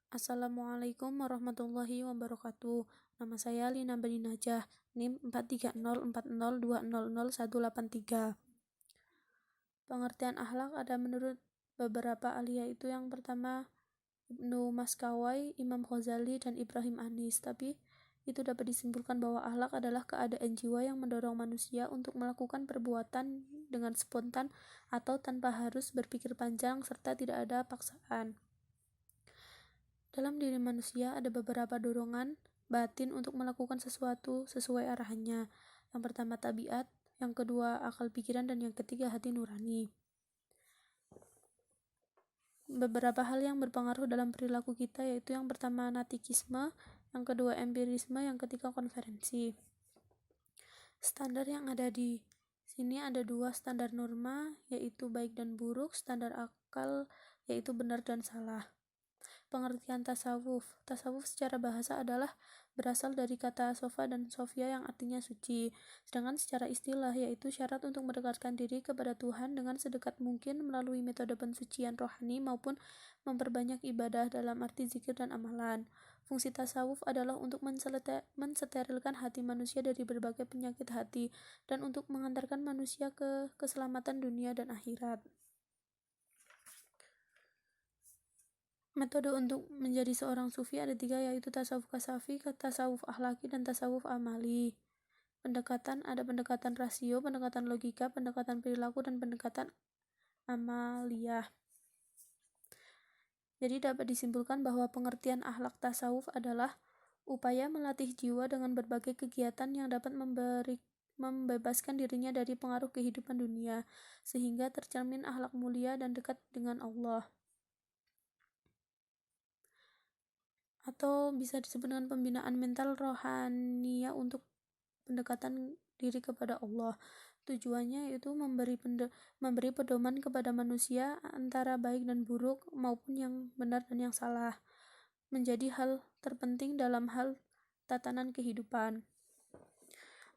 Assalamualaikum warahmatullahi wabarakatuh. Nama saya Lina Bani Najah, NIM 43040200183. Pengertian akhlak ada menurut beberapa ahli, yaitu yang pertama Ibnu Maskawai, Imam Ghazali, dan Ibrahim Anis. Tapi itu dapat disimpulkan bahwa akhlak adalah keadaan jiwa yang mendorong manusia untuk melakukan perbuatan dengan spontan atau tanpa harus berpikir panjang serta tidak ada paksaan. Dalam diri manusia ada beberapa dorongan batin untuk melakukan sesuatu sesuai arahannya. Yang pertama tabiat, yang kedua akal pikiran, dan yang ketiga hati nurani. Beberapa hal yang berpengaruh dalam perilaku kita yaitu yang pertama natikisme, yang kedua empirisme, yang ketiga konferensi. Standar yang ada di sini ada dua standar norma, yaitu baik dan buruk, standar akal yaitu benar dan salah. Pengertian tasawuf. Tasawuf secara bahasa adalah berasal dari kata sofa dan sofia yang artinya suci. Sedangkan secara istilah yaitu syarat untuk mendekatkan diri kepada Tuhan dengan sedekat mungkin melalui metode pensucian rohani maupun memperbanyak ibadah dalam arti zikir dan amalan. Fungsi tasawuf adalah untuk mensterilkan hati manusia dari berbagai penyakit hati dan untuk mengantarkan manusia ke keselamatan dunia dan akhirat. Metode untuk menjadi seorang sufi ada tiga, yaitu tasawuf kasafi, tasawuf akhlaki, dan tasawuf amali. Ada pendekatan rasio, pendekatan logika, pendekatan perilaku, dan pendekatan amaliyah. Jadi dapat disimpulkan bahwa pengertian akhlak tasawuf adalah upaya melatih jiwa dengan berbagai kegiatan yang dapat membebaskan dirinya dari pengaruh kehidupan dunia, sehingga tercermin akhlak mulia dan dekat dengan Allah. Atau bisa disebut dengan pembinaan mental rohania untuk pendekatan diri kepada Allah. Tujuannya yaitu memberi pedoman kepada manusia antara baik dan buruk maupun yang benar dan yang salah, menjadi hal terpenting dalam hal tatanan kehidupan.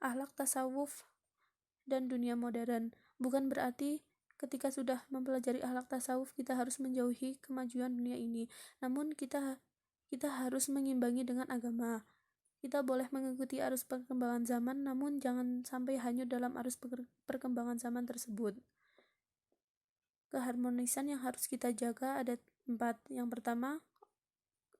Akhlak tasawuf dan dunia modern bukan berarti ketika sudah mempelajari akhlak tasawuf kita harus menjauhi kemajuan dunia ini, namun kita harus mengimbangi dengan agama. Kita boleh mengikuti arus perkembangan zaman, namun jangan sampai hanyut dalam arus perkembangan zaman tersebut. Keharmonisan yang harus kita jaga ada 4. Yang pertama,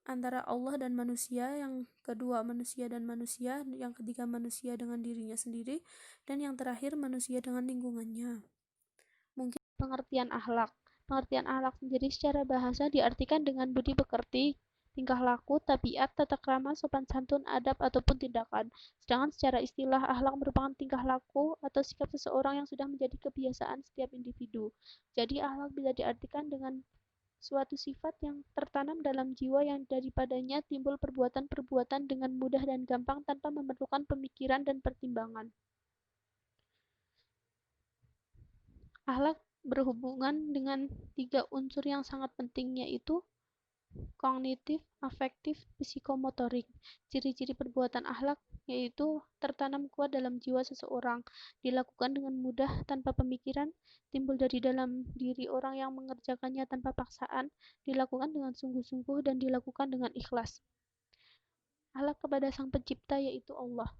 antara Allah dan manusia, yang kedua manusia dan manusia, yang ketiga manusia dengan dirinya sendiri, dan yang terakhir manusia dengan lingkungannya. Mungkin pengertian akhlak sendiri secara bahasa diartikan dengan budi pekerti, tingkah laku, tabiat, tata krama, sopan santun, adab, ataupun tindakan. Sedangkan secara istilah, akhlak merupakan tingkah laku atau sikap seseorang yang sudah menjadi kebiasaan setiap individu. Jadi akhlak bisa diartikan dengan suatu sifat yang tertanam dalam jiwa yang daripadanya timbul perbuatan-perbuatan dengan mudah dan gampang tanpa memerlukan pemikiran dan pertimbangan. Akhlak berhubungan dengan 3 unsur yang sangat penting, yaitu kognitif, afektif, psikomotorik. Ciri-ciri perbuatan akhlak yaitu tertanam kuat dalam jiwa seseorang, dilakukan dengan mudah tanpa pemikiran, timbul dari dalam diri orang yang mengerjakannya tanpa paksaan, dilakukan dengan sungguh-sungguh, dan dilakukan dengan ikhlas. Akhlak kepada Sang Pencipta yaitu Allah.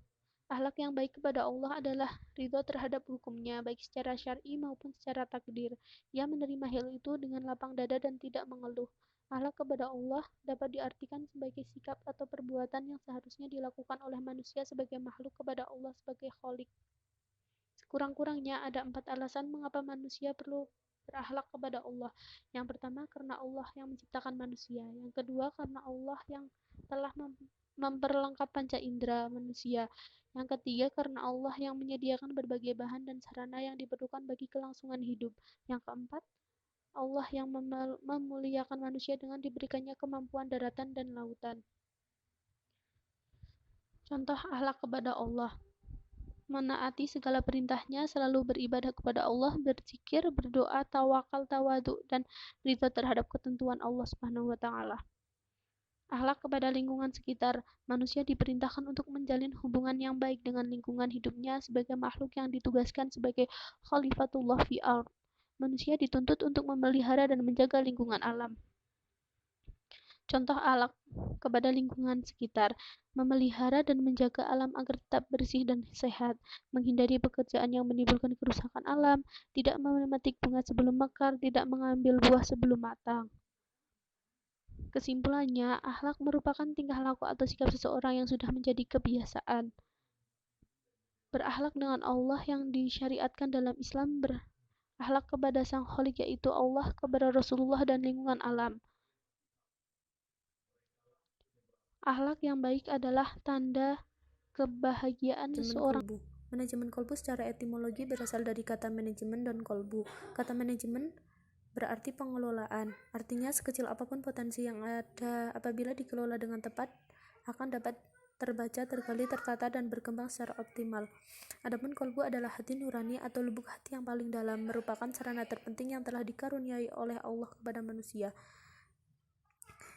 Akhlak yang baik kepada Allah adalah ridho terhadap hukumnya, baik secara syar'i maupun secara takdir. Ia menerima hal itu dengan lapang dada dan tidak mengeluh. Akhlak kepada Allah dapat diartikan sebagai sikap atau perbuatan yang seharusnya dilakukan oleh manusia sebagai makhluk kepada Allah sebagai Khalik. Sekurang-kurangnya ada 4 alasan mengapa manusia perlu berakhlak kepada Allah. Yang pertama, karena Allah yang menciptakan manusia. Yang kedua, karena Allah yang telah memperlengkap panca indera manusia. Yang ketiga, karena Allah yang menyediakan berbagai bahan dan sarana yang diperlukan bagi kelangsungan hidup. Yang keempat, Allah yang memuliakan manusia dengan diberikannya kemampuan daratan dan lautan. Contoh akhlak kepada Allah: menaati segala perintahnya, selalu beribadah kepada Allah, berzikir, berdoa, tawakal, tawadu, dan ridho terhadap ketentuan Allah Subhanahu wa Ta'ala. Akhlak kepada lingkungan sekitar. Manusia diperintahkan untuk menjalin hubungan yang baik dengan lingkungan hidupnya sebagai makhluk yang ditugaskan sebagai khalifatullah fi ard. Manusia dituntut untuk memelihara dan menjaga lingkungan alam. Contoh akhlak kepada lingkungan sekitar, memelihara dan menjaga alam agar tetap bersih dan sehat, menghindari pekerjaan yang menimbulkan kerusakan alam, tidak memetik bunga sebelum mekar, tidak mengambil buah sebelum matang. Kesimpulannya, akhlak merupakan tingkah laku atau sikap seseorang yang sudah menjadi kebiasaan. Berakhlak dengan Allah yang disyariatkan dalam Islam, berakhlak kepada Sang Khalik yaitu Allah, kepada Rasulullah dan lingkungan alam. Akhlak yang baik adalah tanda kebahagiaan seseorang. Manajemen kolbu secara etimologi berasal dari kata manajemen dan kolbu. Kata manajemen berarti pengelolaan. Artinya sekecil apapun potensi yang ada apabila dikelola dengan tepat akan dapat terbaca, tergali, tertata, dan berkembang secara optimal. Adapun kolbu adalah hati nurani atau lubuk hati yang paling dalam, merupakan sarana terpenting yang telah dikaruniai oleh Allah kepada manusia.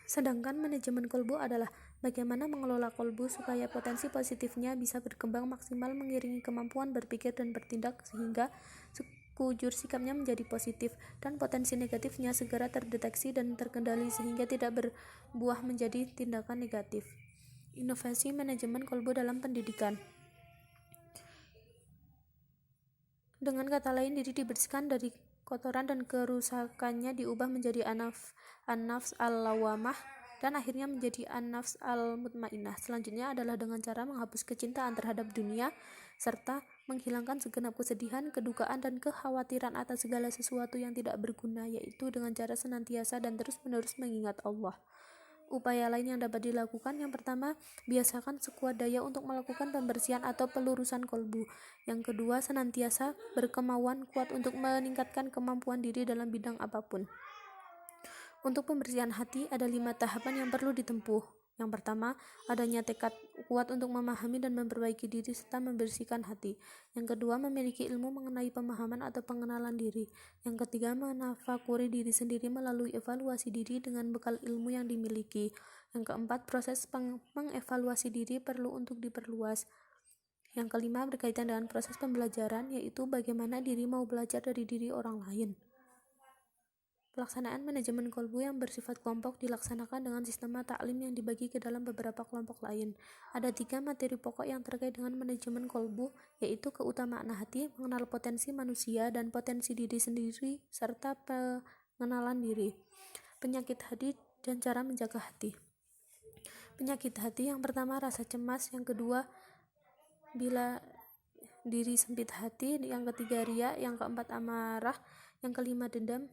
Sedangkan manajemen kolbu adalah bagaimana mengelola kolbu supaya potensi positifnya bisa berkembang maksimal mengiringi kemampuan berpikir dan bertindak sehingga sekujur sikapnya menjadi positif dan potensi negatifnya segera terdeteksi dan terkendali sehingga tidak berbuah menjadi tindakan negatif. Inovasi manajemen kolbu dalam pendidikan. Dengan kata lain, diri dibersihkan dari kotoran dan kerusakannya diubah menjadi an-nafs al-lawamah dan akhirnya menjadi an-nafs al-mutmainnah. Selanjutnya adalah dengan cara menghapus kecintaan terhadap dunia serta menghilangkan segenap kesedihan, kedukaan, dan kekhawatiran atas segala sesuatu yang tidak berguna, yaitu dengan cara senantiasa dan terus-menerus mengingat Allah. Upaya lain yang dapat dilakukan, yang pertama, biasakan sekuat daya untuk melakukan pembersihan atau pelurusan kolbu. Yang kedua, senantiasa berkemauan kuat untuk meningkatkan kemampuan diri dalam bidang apapun. Untuk pembersihan hati, ada 5 tahapan yang perlu ditempuh. Yang pertama, adanya tekad kuat untuk memahami dan memperbaiki diri serta membersihkan hati. Yang kedua, memiliki ilmu mengenai pemahaman atau pengenalan diri. Yang ketiga, menafakuri diri sendiri melalui evaluasi diri dengan bekal ilmu yang dimiliki. Yang keempat, proses mengevaluasi diri perlu untuk diperluas. Yang kelima, berkaitan dengan proses pembelajaran, yaitu bagaimana diri mau belajar dari diri orang lain. Pelaksanaan manajemen kolbu yang bersifat kelompok dilaksanakan dengan sistem taklim yang dibagi ke dalam beberapa kelompok lain. Ada 3 materi pokok yang terkait dengan manajemen kolbu, yaitu keutamaan hati, mengenal potensi manusia dan potensi diri sendiri, serta pengenalan diri. Penyakit hati dan cara menjaga hati. Penyakit hati yang pertama rasa cemas, yang kedua bila diri sempit hati, yang ketiga ria, yang keempat amarah, yang kelima dendam,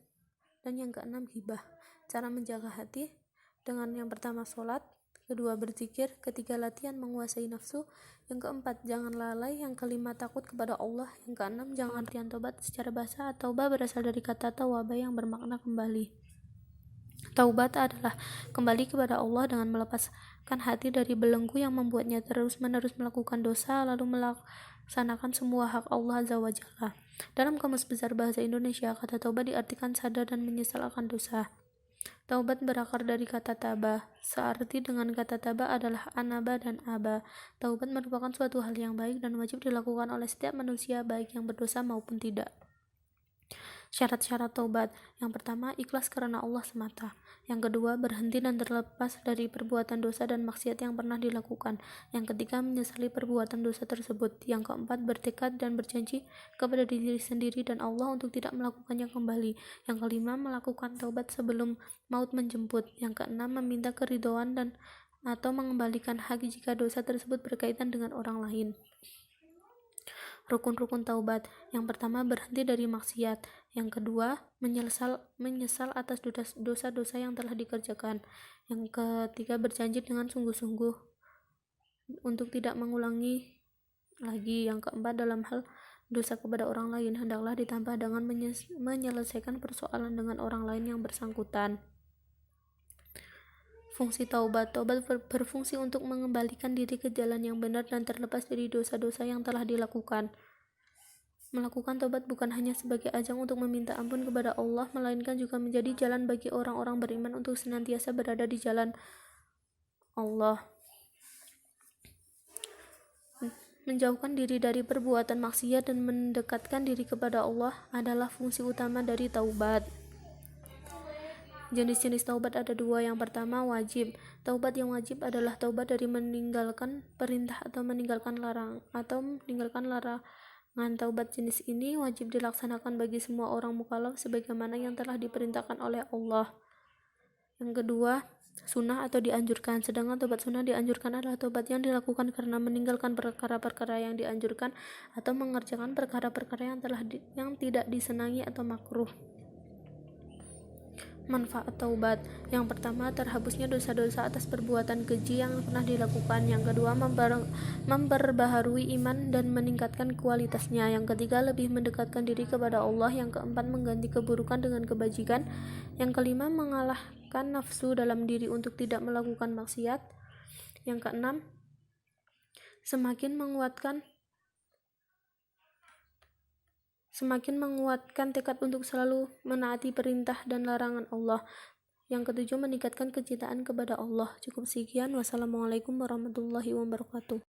dan yang keenam hibah. Cara menjaga hati dengan yang pertama sholat, kedua berzikir, ketiga latihan menguasai nafsu, yang keempat jangan lalai, yang kelima takut kepada Allah, yang keenam jangan latihan tobat. Secara bahasa, taubah berasal dari kata tawaba yang bermakna kembali. Taubat adalah kembali kepada Allah dengan melepaskan hati dari belenggu yang membuatnya terus-menerus melakukan dosa lalu melaksanakan semua hak Allah Azza wa Jalla. Dalam Kamus Besar Bahasa Indonesia, kata taubat diartikan sadar dan menyesal akan dosa. Taubat berakar dari kata taba. Searti dengan kata taba adalah anaba dan aba. Taubat merupakan suatu hal yang baik dan wajib dilakukan oleh setiap manusia, baik yang berdosa maupun tidak. Syarat-syarat taubat. Yang pertama, ikhlas karena Allah semata. Yang kedua, berhenti dan terlepas dari perbuatan dosa dan maksiat yang pernah dilakukan. Yang ketiga, menyesali perbuatan dosa tersebut. Yang keempat, bertekad dan berjanji kepada diri sendiri dan Allah untuk tidak melakukannya kembali. Yang kelima, melakukan taubat sebelum maut menjemput. Yang keenam, meminta keridhaan dan atau mengembalikan hak jika dosa tersebut berkaitan dengan orang lain. Rukun-rukun taubat. Yang pertama, berhenti dari maksiat. Yang kedua, menyesal atas dosa-dosa yang telah dikerjakan. Yang ketiga, berjanji dengan sungguh-sungguh untuk tidak mengulangi lagi. Yang keempat, dalam hal dosa kepada orang lain, hendaklah ditambah dengan menyelesaikan persoalan dengan orang lain yang bersangkutan. Fungsi taubat. Taubat berfungsi untuk mengembalikan diri ke jalan yang benar dan terlepas dari dosa-dosa yang telah dilakukan. Melakukan taubat bukan hanya sebagai ajang untuk meminta ampun kepada Allah, melainkan juga menjadi jalan bagi orang-orang beriman untuk senantiasa berada di jalan Allah. Menjauhkan diri dari perbuatan maksiat dan mendekatkan diri kepada Allah adalah fungsi utama dari taubat. Jenis-jenis taubat ada dua. Yang pertama, wajib. Taubat yang wajib adalah taubat dari meninggalkan perintah atau meninggalkan larangan. Taubat jenis ini wajib dilaksanakan bagi semua orang mukallaf sebagaimana yang telah diperintahkan oleh Allah. Yang kedua, sunnah atau dianjurkan. Sedangkan taubat sunnah dianjurkan adalah taubat yang dilakukan karena meninggalkan perkara-perkara yang dianjurkan atau mengerjakan perkara-perkara yang tidak disenangi atau makruh. Manfaat taubat. Yang pertama, terhapusnya dosa-dosa atas perbuatan keji yang pernah dilakukan. Yang kedua, memperbaharui iman dan meningkatkan kualitasnya. Yang ketiga, lebih mendekatkan diri kepada Allah. Yang keempat, mengganti keburukan dengan kebajikan. Yang kelima, mengalahkan nafsu dalam diri untuk tidak melakukan maksiat. Yang keenam, semakin menguatkan tekad untuk selalu menaati perintah dan larangan Allah. Yang ketujuh, meningkatkan kecintaan kepada Allah. Cukup sekian. Wassalamualaikum warahmatullahi wabarakatuh.